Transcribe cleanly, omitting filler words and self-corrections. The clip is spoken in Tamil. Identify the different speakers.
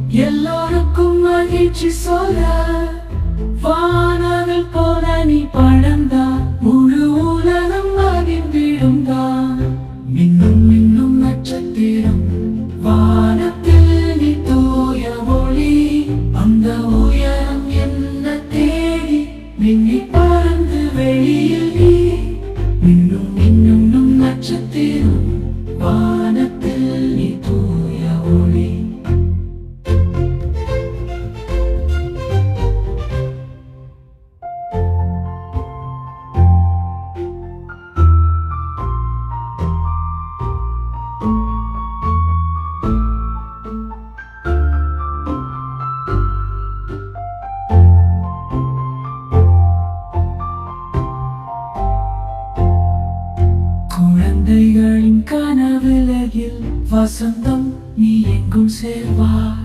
Speaker 1: எல்லோருக்கும் மகிழ்ச்சி சொல்ல வானவில் போல நீ பழந்தா முழு உலகம் மகிழ்ந்திடும்தான். மின்னும் மின்னும் நட்சத்திரம் வானத்தில் நீ தூய ஒளி, அந்த உயரம் என்ன தேடி மின்னி பறந்து வெளியில் நீ. மின்னும் மின்னும் நட்சத்திரம் வானத்தில் நீ தூய ஒளி. குழந்தைகளின் கனவுலகில் வசந்தம் நீ எங்கும் சேர்வா.